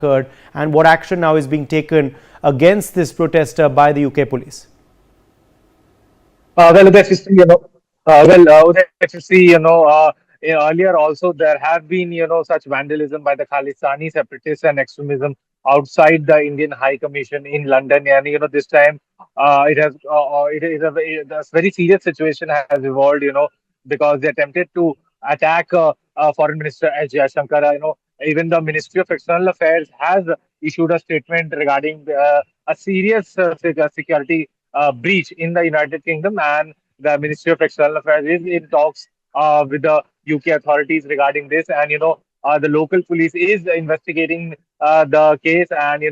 occurred, and what action now is being taken against this protester by the UK police? If you see, Uday, if you see, earlier also there have been, such vandalism by the Khalistani separatists and extremism outside the Indian High Commission in London, and this time, it is a very serious situation has evolved, because they attempted to attack Foreign Minister S. Jaishankar. Even the Ministry of External Affairs has issued a statement regarding a serious security breach in the United Kingdom, and the Ministry of External Affairs is in talks with the UK authorities regarding this. And the local police is investigating the case, and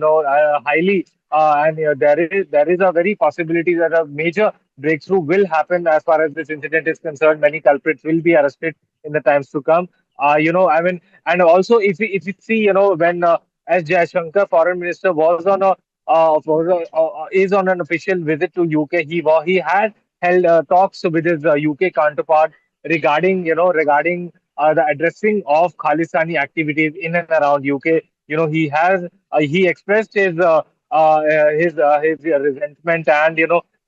highly, and there is a very possibility that a major breakthrough will happen as far as this incident is concerned. Many culprits will be arrested in the times to come. I mean, and also if you see, when S. Jaishankar, foreign minister, is on an official visit to UK. He had held talks with his UK counterpart regarding the addressing of Khalistani activities in and around UK. He expressed his resentment, and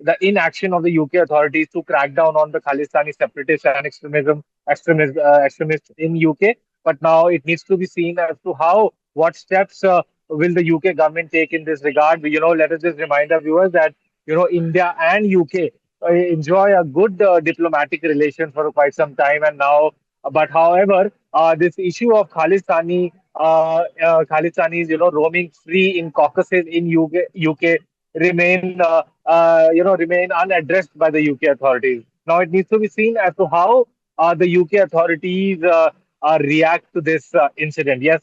the inaction of the UK authorities to crack down on the Khalistani separatists and extremists in UK. But now it needs to be seen as to what steps will the UK government take in this regard. Let us just remind our viewers that India and UK enjoy a good diplomatic relations for quite some time, and now. But however, this issue of Khalistanis, roaming free in Caucasus in UK remain unaddressed by the UK authorities. Now it needs to be seen as to how the UK authorities react to this incident. Yes.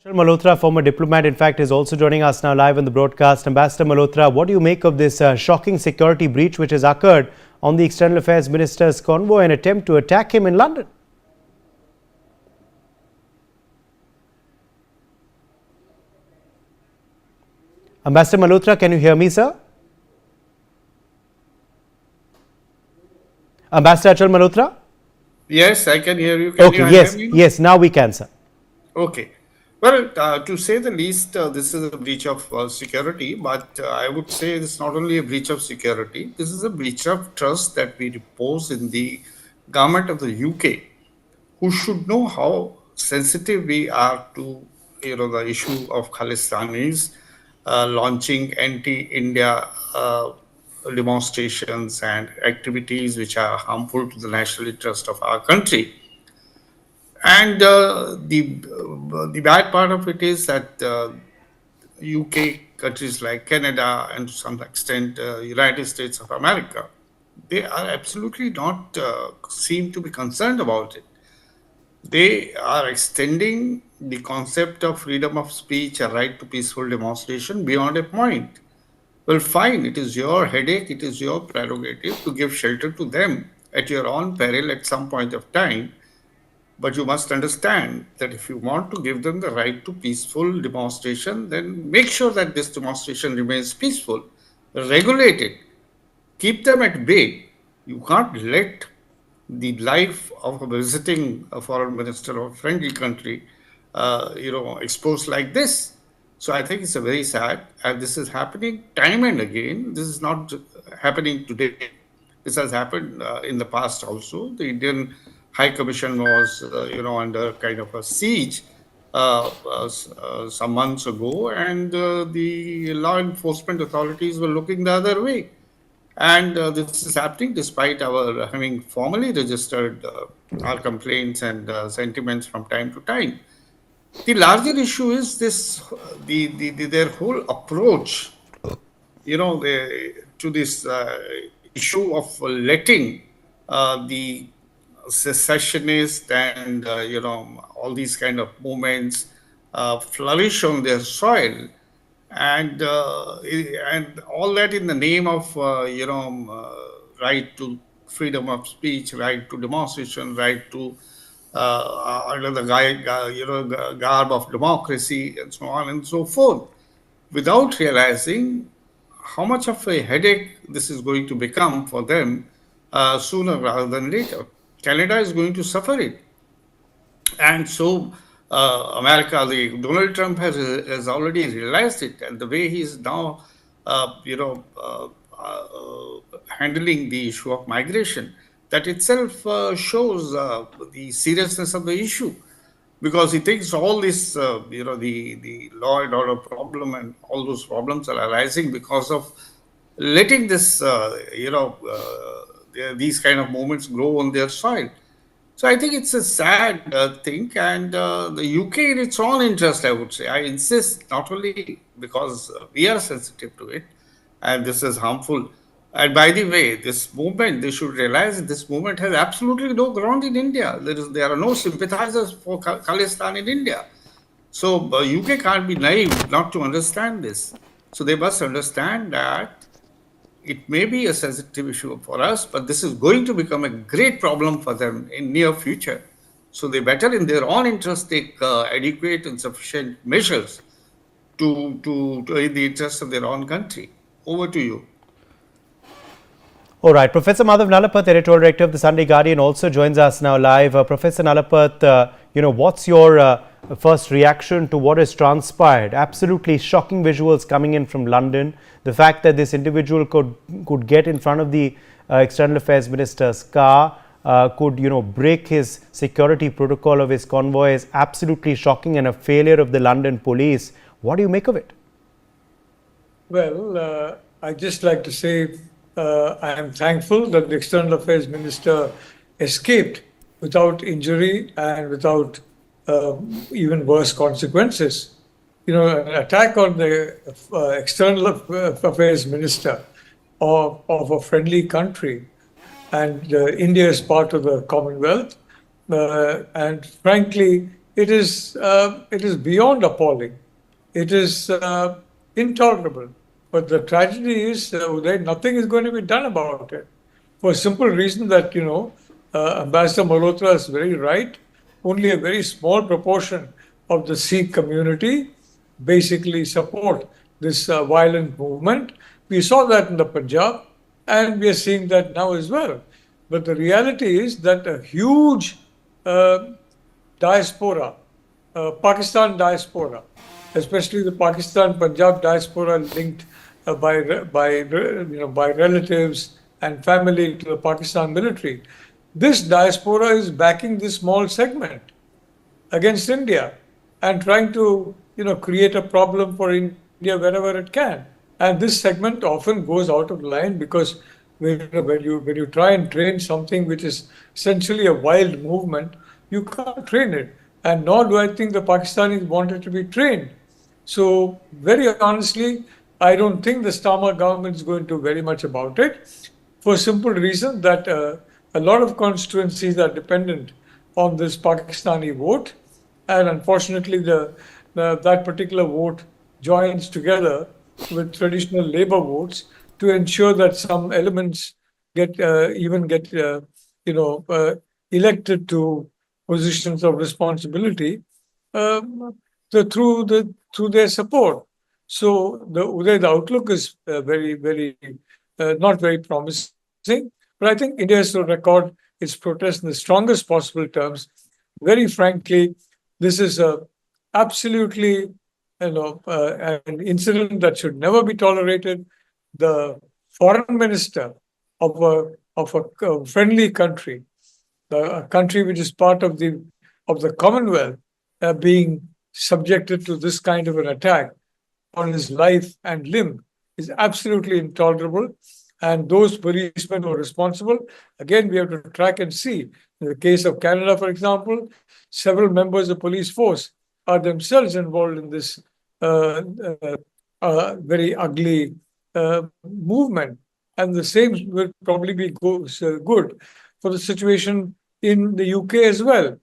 Malhotra, former diplomat, in fact, is also joining us now live on the broadcast. Ambassador Malhotra, what do you make of this shocking security breach which has occurred on the External Affairs Minister's convoy, an attempt to attack him in London? Ambassador Malhotra, can you hear me, sir? Ambassador Achal Malhotra? Yes, I can hear you. Yes, now we can, sir. Okay. Well, to say the least, this is a breach of security, but I would say it's not only a breach of security, this is a breach of trust that we repose in the government of the UK, who should know how sensitive we are to the issue of Khalistanis launching anti-India demonstrations and activities which are harmful to the national interest of our country. And the bad part of it is that UK, countries like Canada and to some extent United States of America, they are absolutely not seem to be concerned about it. They are extending the concept of freedom of speech, a right to peaceful demonstration beyond a point. Well, fine, it is your headache, it is your prerogative to give shelter to them at your own peril at some point of time. But you must understand that if you want to give them the right to peaceful demonstration, then make sure that this demonstration remains peaceful, regulate it, keep them at bay. You can't let the life of a foreign minister of a friendly country, exposed like this. So I think it's a very sad, and this is happening time and again. This is not happening today. This has happened in the past also. The Indian High Commission was, under kind of a siege some months ago, and the law enforcement authorities were looking the other way. And this is happening despite our having formally registered our complaints and sentiments from time to time. The larger issue is their whole approach, to this issue of letting the secessionists and all these kind of movements flourish on their soil, and all that in the name of right to freedom of speech, right to demonstration, right to under the garb of democracy, and so on and so forth, without realizing how much of a headache this is going to become for them sooner rather than later. Canada is going to suffer it. And so, America, Donald Trump has already realized it, and the way he's now, handling the issue of migration, that itself shows the seriousness of the issue, because he thinks all this, the law and order problem and all those problems are arising because of letting this, these kind of movements grow on their soil. So I think it's a sad thing, and the UK, in its own interest, I would say, I insist, not only because we are sensitive to it, and this is harmful. And by the way, this movement, they should realize that this movement has absolutely no ground in India. There are no sympathizers for Khalistan in India. So UK can't be naive not to understand this. So they must understand that it may be a sensitive issue for us, but this is going to become a great problem for them in near future. So they better, in their own interest, take adequate and sufficient measures to in the interest of their own country. Over to you. All right. Professor Madhav Nalapat, editorial director of the Sunday Guardian, also joins us now live. Professor Nalapat, what's your first reaction to what has transpired? Absolutely shocking visuals coming in from London. The fact that this individual could get in front of the External Affairs Minister's car, could break his security protocol of his convoy is absolutely shocking and a failure of the London police. What do you make of it? Well, I'd just like to say I am thankful that the External Affairs Minister escaped without injury and without even worse consequences. An attack on the External Affairs Minister of a friendly country, and India is part of the Commonwealth, and frankly, it is beyond appalling. It is intolerable. But the tragedy is nothing is going to be done about it, for a simple reason that, Ambassador Malhotra is very right. Only a very small proportion of the Sikh community basically support this violent movement. We saw that in the Punjab, and we are seeing that now as well. But the reality is that a huge diaspora, Pakistan diaspora, especially the Pakistan-Punjab diaspora linked by relatives and family to the Pakistan military. This diaspora is backing this small segment against India and trying to create a problem for India wherever it can. And this segment often goes out of line because when you try and train something which is essentially a wild movement, you can't train it. And nor do I think the Pakistanis want it to be trained. So very honestly, I don't think the Starmer government is going to do very much about it, for a simple reason that a lot of constituencies are dependent on this Pakistani vote, and unfortunately that particular vote joins together with traditional Labour votes to ensure that some elements get elected to positions of responsibility through their support. So the outlook is very not very promising. But I think India has to record its protest in the strongest possible terms. Very frankly, this is absolutely an incident that should never be tolerated. The foreign minister of a friendly country, a country which is part of the Commonwealth, being subjected to this kind of an attack on his life and limb is absolutely intolerable. And those policemen who are responsible, again, we have to track and see. In the case of Canada, for example, several members of the police force are themselves involved in this very ugly movement. And the same will probably be good for the situation in the UK as well.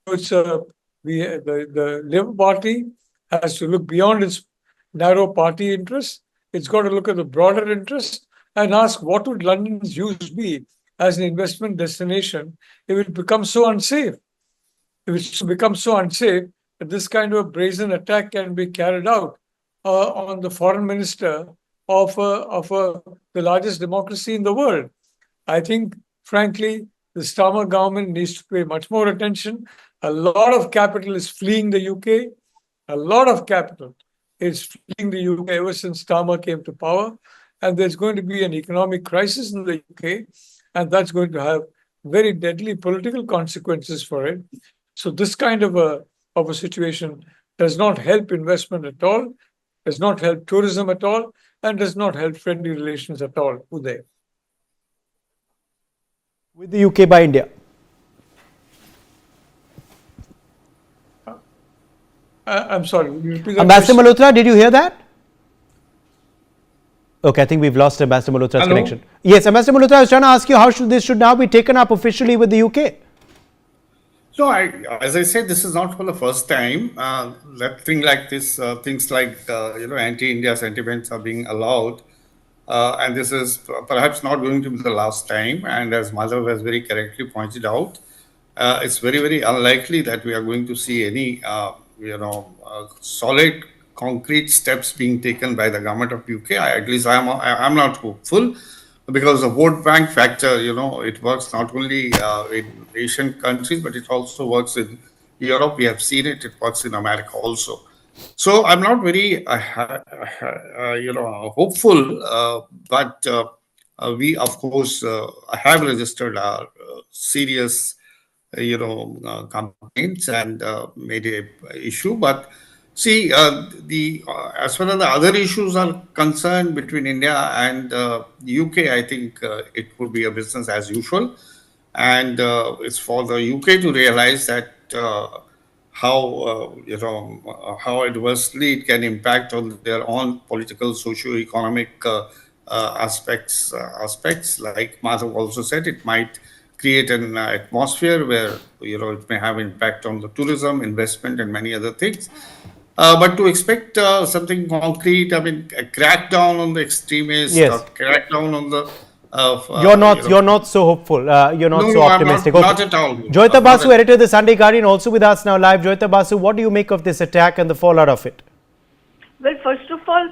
It's the Labour Party has to look beyond its narrow party interests. It's got to look at the broader interests and ask, what would London's use be as an investment destination if it becomes so unsafe? If it becomes so unsafe that this kind of a brazen attack can be carried out on the foreign minister of the largest democracy in the world. I think, frankly, the Starmer government needs to pay much more attention. A lot of capital is fleeing the UK. A lot of capital is fleeing the UK ever since Starmer came to power. And there's going to be an economic crisis in the UK, and that's going to have very deadly political consequences for it. So this kind of a situation does not help investment at all, does not help tourism at all, and does not help friendly relations at all, Uday. With the UK by India. I'm sorry, will you repeat that Ambassador question? Malhotra, did you hear that? Okay, I think we've lost Ambassador Malhotra's Hello? connection. Yes, Ambassador Malhotra, I was trying to ask you how this should now be taken up officially with the UK. So, as I said, this is not for the first time. Things like this, things like anti-India sentiments are being allowed, and this is perhaps not going to be the last time. And as Madhav has very correctly pointed out, it's very, very unlikely that we are going to see any, solid, concrete steps being taken by the government of UK. At least I'm not hopeful, because the vote bank factor, it works not only in Asian countries, but it also works in Europe. We have seen it. It works in America also. So I'm not very, hopeful, but we, of course, have registered our serious, complaints and made a issue. But see, as far as the other issues are concerned between India and the UK, I think it would be a business as usual, and it's for the UK to realize that how adversely it can impact on their own political, socio-economic aspects. Like Madhav also said, it might create an atmosphere where it may have impact on the tourism, investment, and many other things. But to expect something concrete, I mean, a crackdown on the extremists, Yes. or crackdown on the. You're not so hopeful. You're not No, so no, I'm optimistic. not at all. Joyita Basu, editor of the Sunday Guardian, also with us now live. Joyita Basu, what do you make of this attack and the fallout of it? Well, first of all,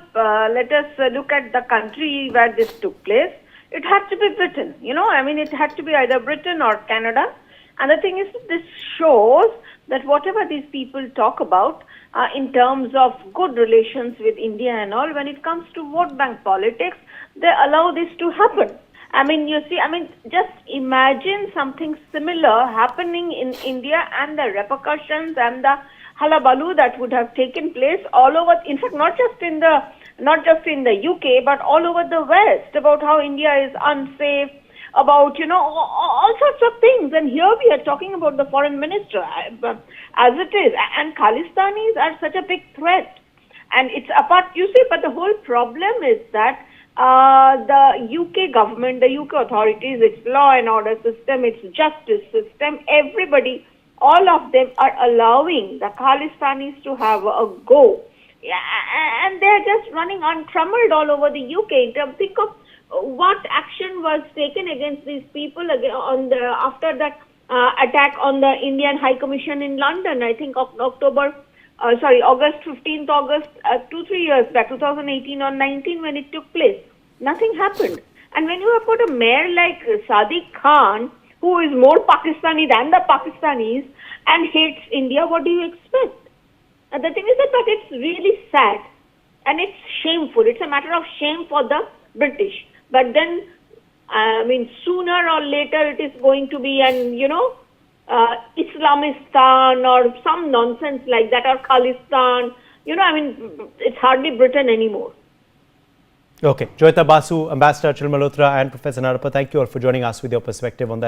let us look at the country where this took place. It had to be Britain, it had to be either Britain or Canada. And the thing is, this shows that whatever these people talk about in terms of good relations with India and all, when it comes to vote bank politics, they allow this to happen. Just imagine something similar happening in India, and the repercussions and the hullabaloo that would have taken place all over, in fact, not just in the UK, but all over the West, about how India is unsafe, about, all sorts of things. And here we are talking about the foreign minister, as it is. And Khalistanis are such a big threat. And it's apart, but the whole problem is that the UK government, the UK authorities, its law and order system, its justice system, everybody, all of them are allowing the Khalistanis to have a go. And they're just running untrammeled all over the UK. Think of what action was taken against these people after that attack on the Indian High Commission in London, I think of August 15th, 2-3 years back, 2018 or 19, when it took place. Nothing happened. And when you have got a mayor like Sadiq Khan, who is more Pakistani than the Pakistanis and hates India, what do you expect? The thing is that, but it's really sad and it's shameful. It's a matter of shame for the British. But then, sooner or later it is going to be Islamistan or some nonsense like that, or Khalistan. It's hardly Britain anymore. Okay. Joyita Basu, Ambassador Achal Malhotra, and Professor Nalapur, thank you all for joining us with your perspective on that.